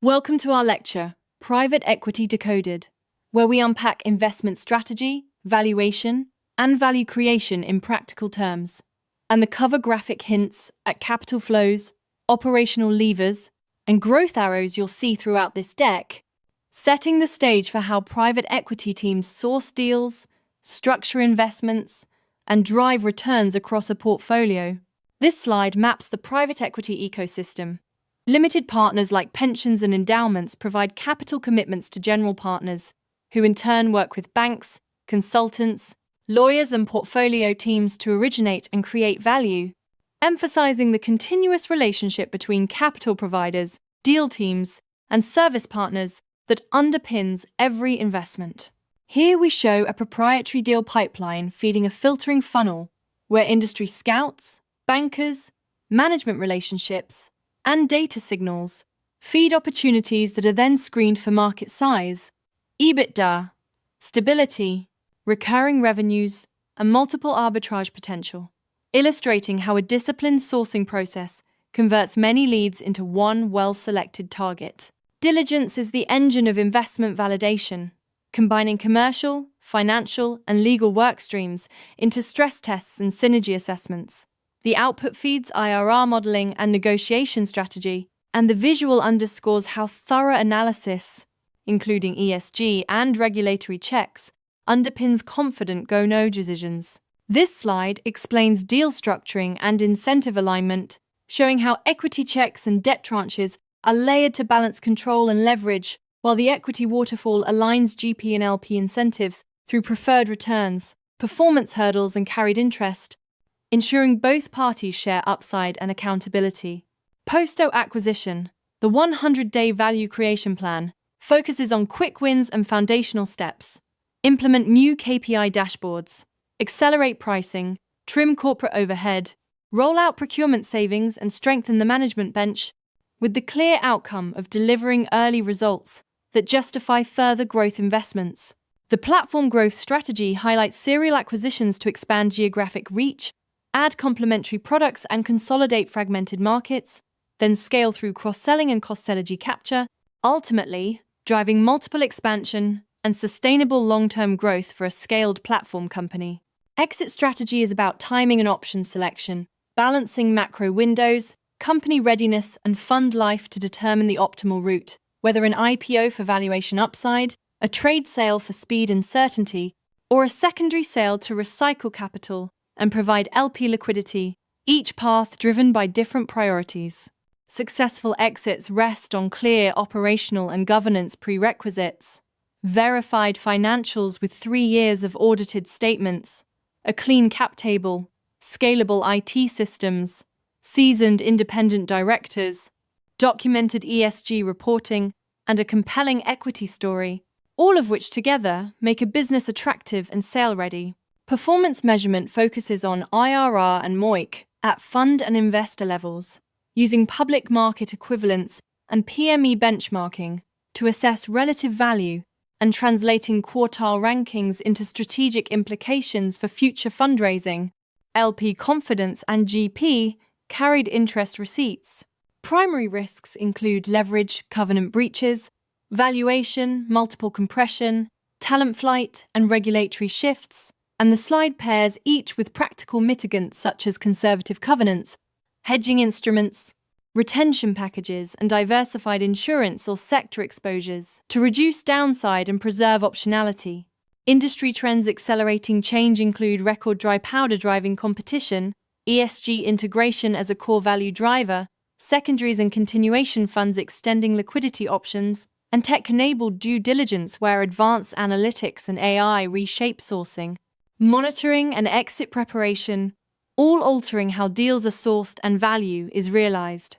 Welcome to our lecture, Private Equity Decoded, where we unpack investment strategy, valuation, and value creation in practical terms, and the cover graphic hints at capital flows, operational levers, and growth arrows you'll see throughout this deck, setting the stage for how private equity teams source deals, structure investments, and drive returns across a portfolio. This slide maps the private equity ecosystem. Limited partners like pensions and endowments provide capital commitments to general partners, who in turn work with banks, consultants, lawyers, and portfolio teams to originate and create value, emphasizing the continuous relationship between capital providers, deal teams, and service partners that underpins every investment. Here we show a proprietary deal pipeline feeding a filtering funnel where industry scouts, bankers, management relationships, and data signals feed opportunities that are then screened for market size, EBITDA, stability, recurring revenues, and multiple arbitrage potential, illustrating how a disciplined sourcing process converts many leads into one well-selected target. Diligence is the engine of investment validation, combining commercial, financial, and legal work streams into stress tests and synergy assessments. The output feeds IRR modeling and negotiation strategy, and the visual underscores how thorough analysis, including ESG and regulatory checks, underpins confident go-no decisions. This slide explains deal structuring and incentive alignment, showing how equity checks and debt tranches are layered to balance control and leverage, while the equity waterfall aligns GP and LP incentives through preferred returns, performance hurdles, and carried interest, ensuring both parties share upside and accountability. Post-acquisition, the 100-day value creation plan focuses on quick wins and foundational steps. Implement new KPI dashboards, accelerate pricing, trim corporate overhead, roll out procurement savings, and strengthen the management bench, with the clear outcome of delivering early results that justify further growth investments. The platform growth strategy highlights serial acquisitions to expand geographic reach, add complementary products and consolidate fragmented markets, then scale through cross-selling and cost synergy capture, ultimately driving multiple expansion and sustainable long-term growth for a scaled platform company. Exit strategy is about timing and option selection, balancing macro windows, company readiness, and fund life to determine the optimal route, whether an IPO for valuation upside, a trade sale for speed and certainty, or a secondary sale to recycle capital and provide LP liquidity, each path driven by different priorities. Successful exits rest on clear operational and governance prerequisites, verified financials with 3 years of audited statements, a clean cap table, scalable IT systems, seasoned independent directors, documented ESG reporting, and a compelling equity story, all of which together make a business attractive and sale-ready. Performance measurement focuses on IRR and MOIC at fund and investor levels, using public market equivalents and PME benchmarking to assess relative value and translating quartile rankings into strategic implications for future fundraising, LP confidence, and GP carried interest receipts. Primary risks include leverage, covenant breaches, valuation, multiple compression, talent flight, and regulatory shifts, and the slide pairs each with practical mitigants such as conservative covenants, hedging instruments, retention packages, and diversified insurance or sector exposures to reduce downside and preserve optionality. Industry trends accelerating change include record dry powder driving competition, ESG integration as a core value driver, secondaries and continuation funds extending liquidity options, and tech-enabled due diligence where advanced analytics and AI reshape sourcing, monitoring, and exit preparation, all altering how deals are sourced and value is realized.